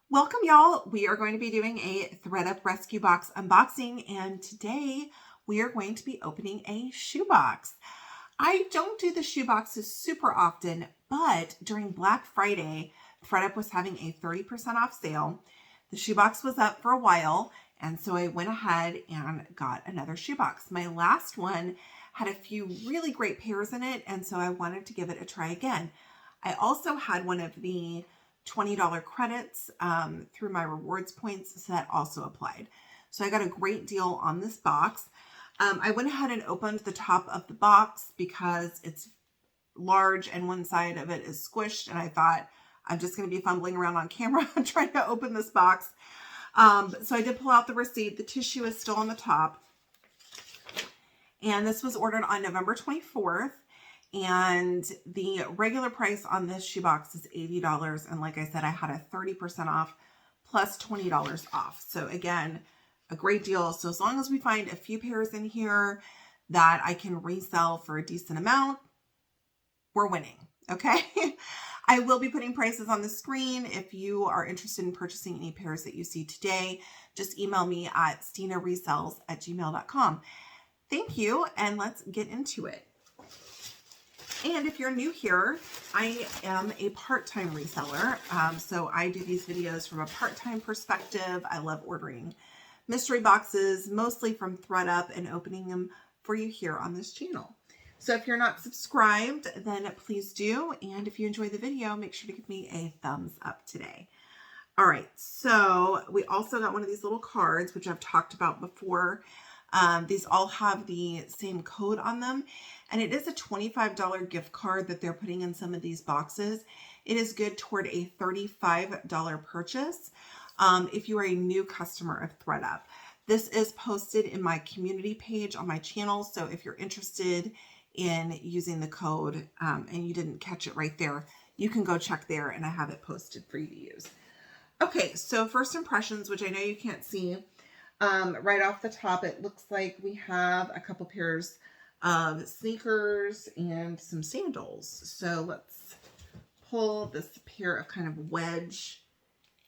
Welcome, y'all. We are going to be doing a Thredup Rescue Box unboxing, and today we are going to be opening a shoebox. I don't do the shoeboxes super often, but during Black Friday, Thredup was having a 30% off sale. The shoebox was up for a while, and so I went ahead and got another shoebox. My last one had a few really great pairs in it, and so I wanted to give it a try again. I also had one of the $20 credits through my rewards points, so that also applied. So I got a great deal on this box. I went ahead and opened the top of the box because it's large and one side of it is squished, and I thought I'm just going to be fumbling around on camera trying to open this box. So I did pull out the receipt. The tissue is still on the top, and this was ordered on November 24th. And the regular price on this shoebox is $80. And like I said, I had a 30% off plus $20 off. So again, a great deal. So as long as we find a few pairs in here that I can resell for a decent amount, we're winning. Okay. I will be putting prices on the screen. If you are interested in purchasing any pairs that you see today, just email me at stinaresells@gmail.com. Thank you. And let's get into it. And if you're new here, I am a part-time reseller. So I do these videos from a part-time perspective. I love ordering mystery boxes, mostly from Thredup, and opening them for you here on this channel. So if you're not subscribed, then please do. And if you enjoy the video, make sure to give me a thumbs up today. All right, so we also got one of these little cards, which I've talked about before. These all have the same code on them, and it is a $25 gift card that they're putting in some of these boxes. It is good toward a $35 purchase if you are a new customer of Thredup. This is posted in my community page on my channel, so if you're interested in using the code and you didn't catch it right there, you can go check there, and I have it posted for you to use. Okay, so first impressions, which I know you can't see. Right off the top, it looks like we have a couple pairs of sneakers and some sandals. So let's pull this pair of kind of wedge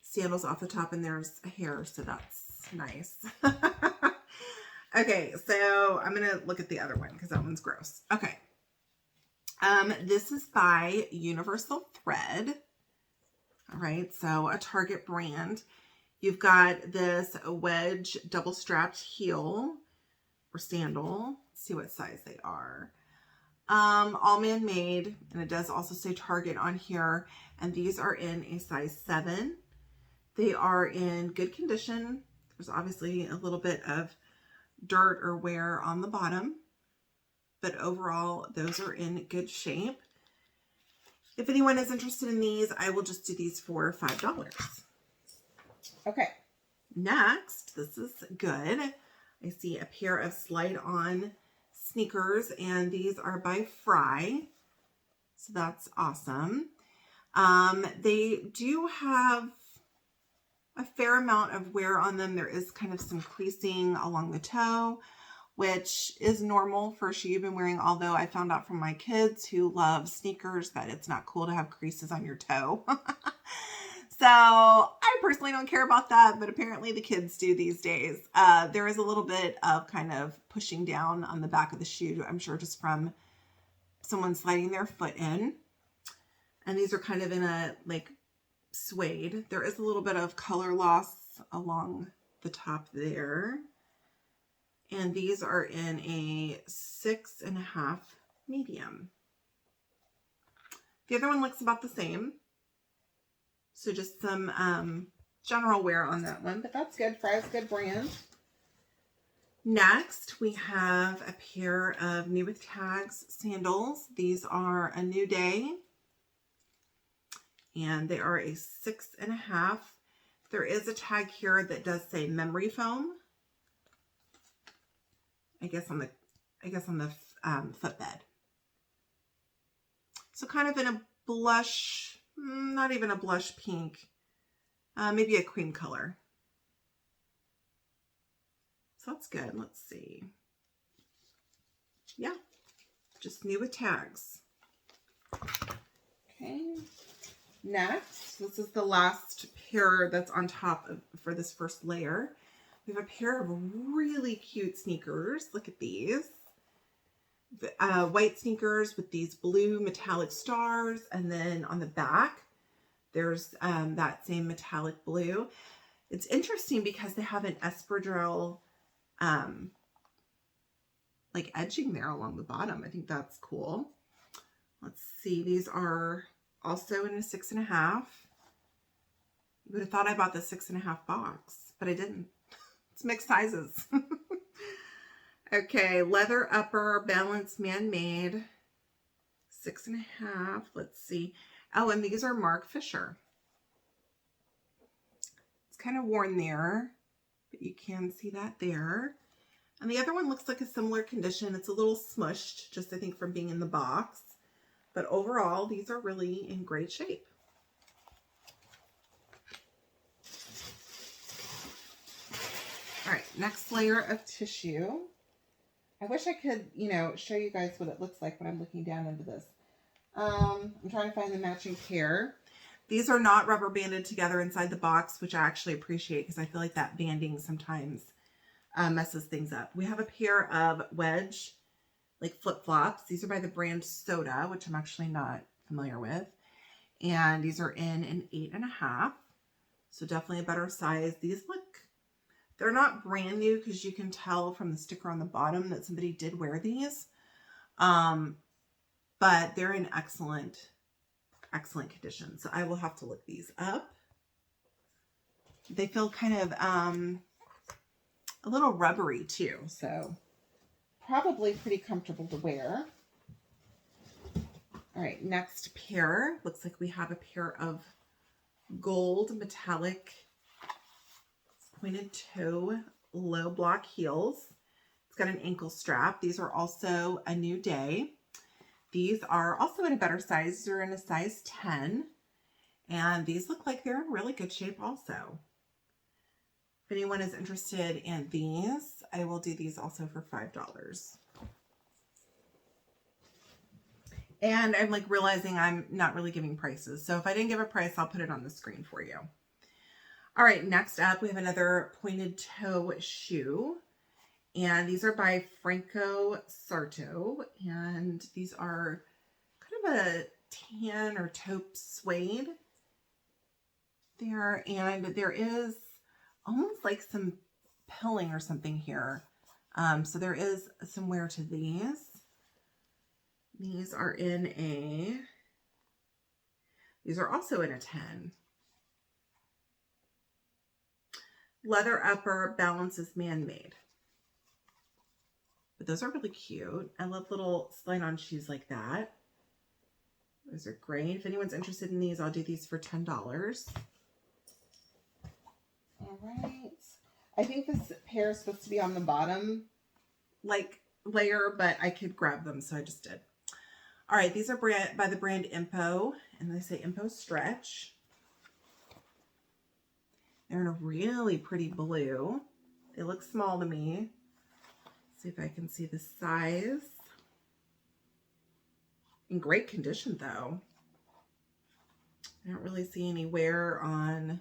sandals off the top, and there's a hair, so that's nice. Okay, so I'm going to look at the other one because that one's gross. Okay. This is by Universal Thread. All right, so a Target brand. You've got this wedge double-strapped heel or sandal. Let's see what size they are. All man-made, and it does also say Target on here. And these are in a size 7. They are in good condition. There's obviously a little bit of dirt or wear on the bottom, but overall, those are in good shape. If anyone is interested in these, I will just do these for $5. Okay, next, this is good. I see a pair of slide-on sneakers, and these are by Frye, so that's awesome. They do have a fair amount of wear on them. There is kind of some creasing along the toe, which is normal for a shoe you've been wearing, although I found out from my kids who love sneakers that it's not cool to have creases on your toe. So I personally don't care about that, but apparently the kids do these days. There is a little bit of kind of pushing down on the back of the shoe, I'm sure just from someone sliding their foot in. And these are kind of in a like suede. There is a little bit of color loss along the top there. And these are in a 6.5 medium. The other one looks about the same. So just some general wear on that one, but that's good. Frye's a good brand. Next, we have a pair of New with Tags sandals. These are a New Day, and they are a 6.5. There is a tag here that does say memory foam. I guess on the footbed. So kind of in a blush. Not even a blush pink, maybe a cream color. So that's good. Let's see. Yeah, just New with Tags. Okay. Next, this is the last pair that's on top of, for this first layer, we have a pair of really cute sneakers. Look at these. White sneakers with these blue metallic stars. And then on the back, there's that same metallic blue. It's interesting because they have an espadrille like edging there along the bottom. I think that's cool. Let's see. These are also in a 6.5. You would have thought I bought the 6.5 box, but I didn't. It's mixed sizes. Okay, leather upper, balanced, man-made, 6.5. Let's see. Oh, and these are Mark Fisher. It's kind of worn there, but you can see that there. And the other one looks like a similar condition. It's a little smushed, just I think from being in the box. But overall, these are really in great shape. All right, next layer of tissue. I wish I could, you know, show you guys what it looks like when I'm looking down into this. I'm trying to find the matching pair. These are not rubber banded together inside the box, which I actually appreciate because I feel like that banding sometimes messes things up. We have a pair of wedge, like flip-flops. These are by the brand Soda, which I'm actually not familiar with. And these are in an 8.5. So definitely a better size. These look, they're not brand new because you can tell from the sticker on the bottom that somebody did wear these. But they're in excellent condition. So I will have to look these up. They feel kind of a little rubbery too. So probably pretty comfortable to wear. All right, next pair. Looks like we have a pair of gold metallic pointed toe low block heels. It's got an ankle strap. These are also a new day. These are also in a better size. They're in a size 10. And these look like they're in really good shape also. If anyone is interested in these, I will do these also for $5. And I'm like realizing I'm not really giving prices. So if I didn't give a price, I'll put it on the screen for you. All right, next up, we have another pointed toe shoe. And these are by Franco Sarto. And these are kind of a tan or taupe suede there. And there is almost like some pilling or something here. So there is some wear to these. These are these are also in a 10. Leather upper, balance is man-made. But those are really cute. I love little slide-on shoes like that. Those are great. If anyone's interested in these, I'll do these for $10. All right. I think this pair is supposed to be on the bottom like layer, but I could grab them, so I just did. All right, these are by the brand Impo, and they say Impo Stretch. They're in a really pretty blue. They look small to me. Let's see if I can see the size. In great condition, though. I don't really see any wear on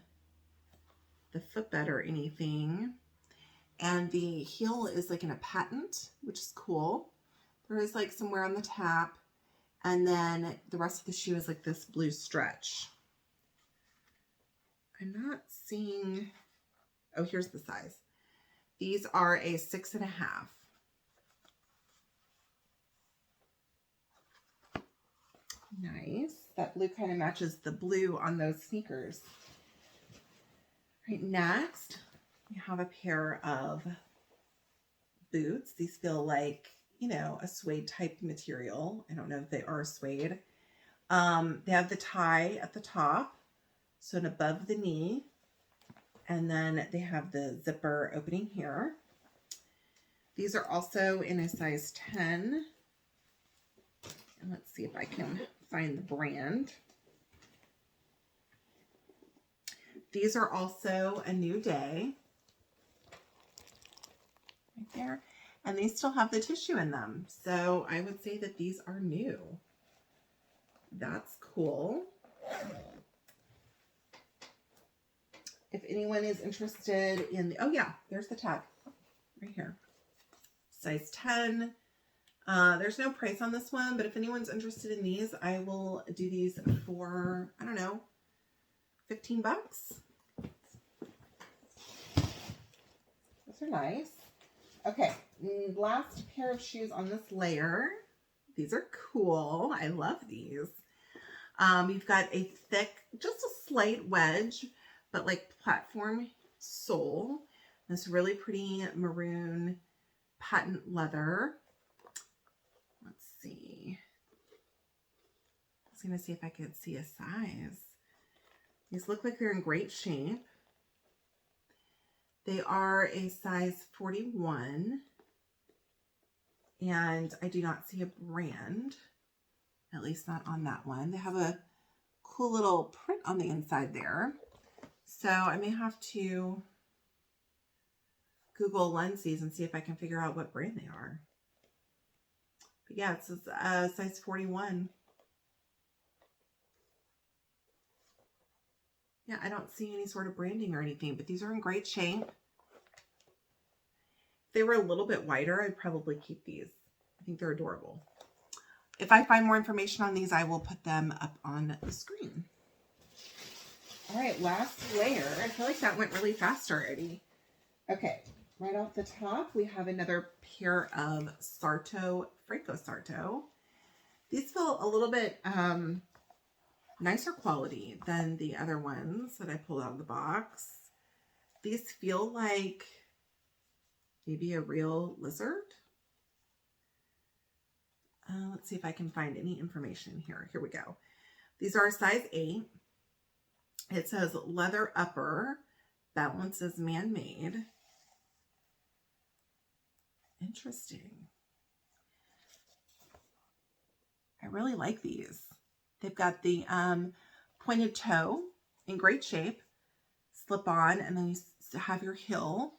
the footbed or anything. And the heel is like in a patent, which is cool. There is like some wear on the tap. And then the rest of the shoe is like this blue stretch. I'm not seeing, oh, here's the size. These are a 6.5. Nice. That blue kind of matches the blue on those sneakers. All right, next, we have a pair of boots. These feel like, you know, a suede type material. I don't know if they are suede. They have the tie at the top, so an above the knee, and then they have the zipper opening here. These are also in a size 10. And let's see if I can find the brand. These are also a new day. Right there. And they still have the tissue in them. So I would say that these are new. That's cool. if anyone is interested in the, oh yeah, there's the tag right here. Size 10. There's no price on this one, but if anyone's interested in these, I will do these for, I don't know, 15 bucks. Those are nice. Okay, last pair of shoes on this layer. These are cool. I love these. You've got a thick, just a slight wedge, but like platform sole. This really pretty maroon patent leather. Let's see. I was going to see if I could see a size. These look like they're in great shape. They are a size 41. And I do not see a brand, at least not on that one. They have a cool little print on the inside there. So I may have to Google Lensies and see if I can figure out what brand they are. But yeah, it's a size 41. Yeah, I don't see any sort of branding or anything, but these are in great shape. If they were a little bit wider, I'd probably keep these. I think they're adorable. If I find more information on these, I will put them up on the screen. All right, last layer. I feel like that went really fast already. Okay, right off the top, we have another pair of Sarto, Franco Sarto. These feel a little bit nicer quality than the other ones that I pulled out of the box. These feel like maybe a real lizard. Let's see if I can find any information here. Here we go. These are a size 8. It says leather upper, balance is man-made. Interesting. I really like these. They've got the pointed toe in great shape, slip on, and then you have your heel.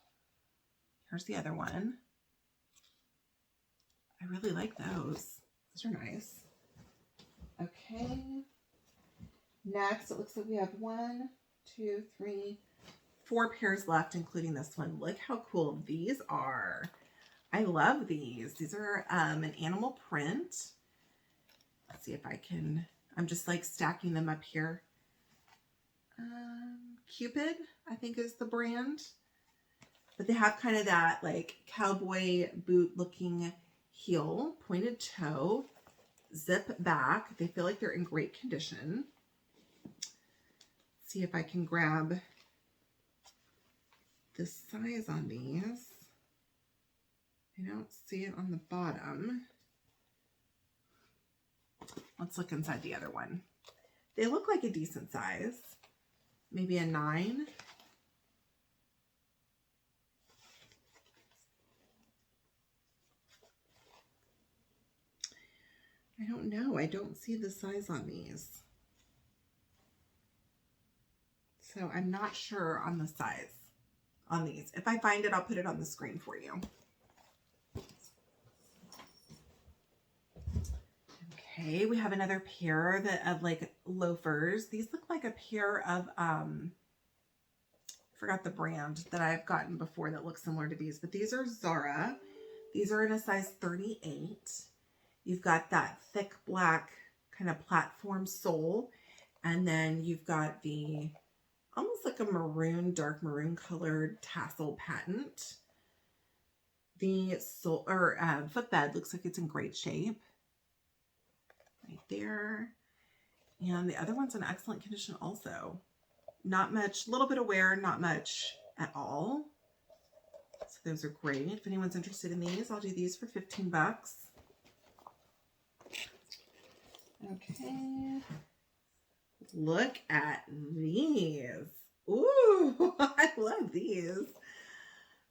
Here's the other one. I really like those. Those are nice. Okay. Next, it looks like we have 1, 2, 3, 4 pairs left, including this one. Look how cool these are. I love these. These are an animal print. Let's see if I can, I'm just like stacking them up here. Cupid, I think is the brand. But they have kind of that like cowboy boot looking heel, pointed toe, zip back. They feel like they're in great condition. Let's see if I can grab the size on these. I don't see it on the bottom. Let's look inside the other one. They look like a decent size. Maybe a 9. I don't know. I don't see the size on these. So I'm not sure on the size on these. If I find it, I'll put it on the screen for you. Okay, we have another pair of like loafers. These look like a pair of, I forgot the brand that I've gotten before that looks similar to these, but these are Zara. These are in a size 38. You've got that thick black kind of platform sole. And then you've got the almost like a maroon, dark maroon colored tassel patent. The sole or footbed looks like it's in great shape. Right there. And the other one's in excellent condition also. Not much, a little bit of wear, not much at all. So those are great. If anyone's interested in these, I'll do these for 15 bucks. Okay. Look at these. Ooh, I love these.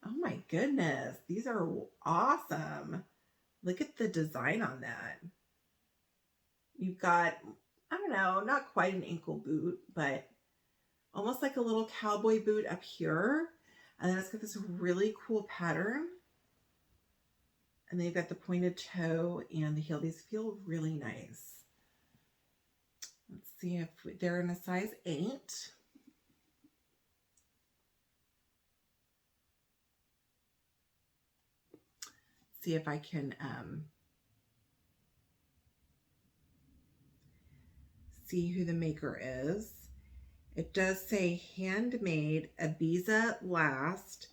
Oh my goodness. These are awesome. Look at the design on that. You've got, I don't know, not quite an ankle boot, but almost like a little cowboy boot up here. And then it's got this really cool pattern. And then you've got the pointed toe and the heel. These feel really nice. Let's see if they're in a size 8. see if I can see who the maker is. It does say handmade, Ibiza Last,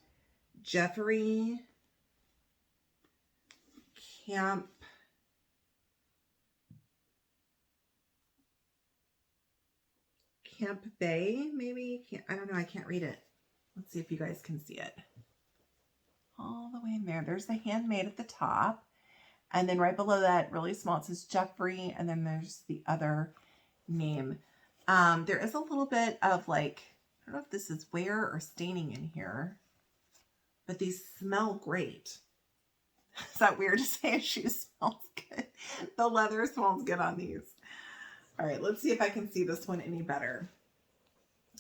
Jeffrey Campbell, maybe? I don't know. I can't read it. Let's see if you guys can see it. All the way in there. There's the handmade at the top. And then right below that, really small, it says Jeffrey. And then there's the other name. There is a little bit of like, I don't know if this is wear or staining in here, but these smell great. Is that weird to say a shoe smells good? The leather smells good on these. All right, let's see if I can see this one any better.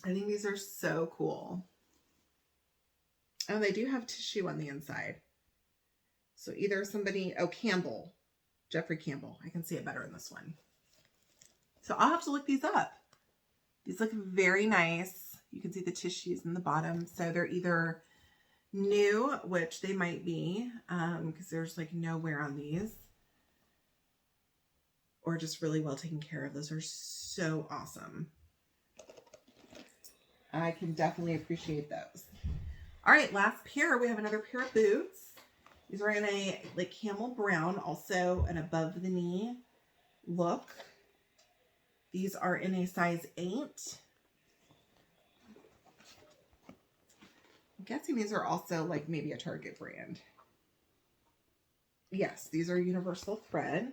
I think these are so cool. Oh, they do have tissue on the inside. So either somebody, oh, Campbell, Jeffrey Campbell. I can see it better in this one. So I'll have to look these up. These look very nice. You can see the tissues in the bottom. So they're either new, which they might be, because there's like no wear on these, or just really well taken care of. Those are so awesome. I can definitely appreciate those. All right, last pair. We have another pair of boots. These are in a like camel brown, also an above the knee look. These are in a size 8. I'm guessing these are also like maybe a Target brand. Yes, these are universal thread.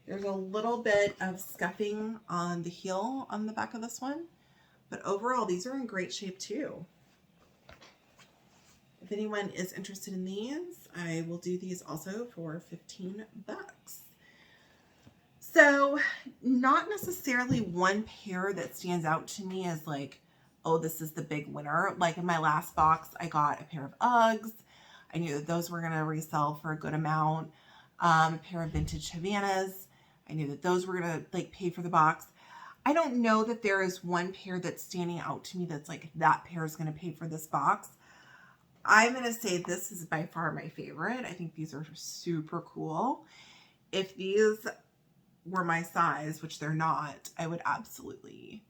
There's a little bit of scuffing on the heel on the back of this one, but overall these are in great shape too. If anyone is interested in these, I will do these also for 15 bucks. So not necessarily one pair that stands out to me as like, oh, this is the big winner. Like in my last box, I got a pair of Uggs. I knew that those were going to resell for a good amount. A pair of vintage Havanas. I knew that those were going to like pay for the box. I don't know that there is one pair that's standing out to me that's like, that pair is going to pay for this box. I'm going to say this is by far my favorite. I think these are super cool. If these were my size, which they're not, I would absolutely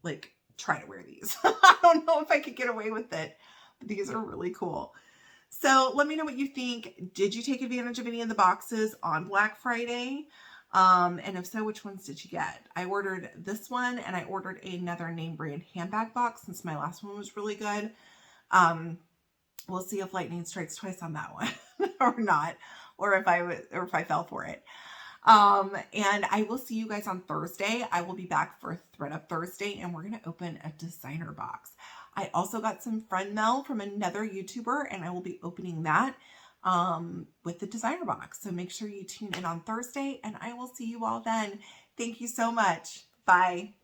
like try to wear these. I don't know if I could get away with it, but these are really cool. So let me know what you think. Did you take advantage of any of the boxes on Black Friday? And if so, which ones did you get? I ordered this one and I ordered another name brand handbag box since my last one was really good. We'll see if lightning strikes twice on that one or not, or if I fell for it. And I will see you guys on Thursday. I will be back for Thredup Thursday and we're going to open a designer box. I also got some friend mail from another YouTuber and I will be opening that, with the designer box. So make sure you tune in on Thursday and I will see you all then. Thank you so much. Bye.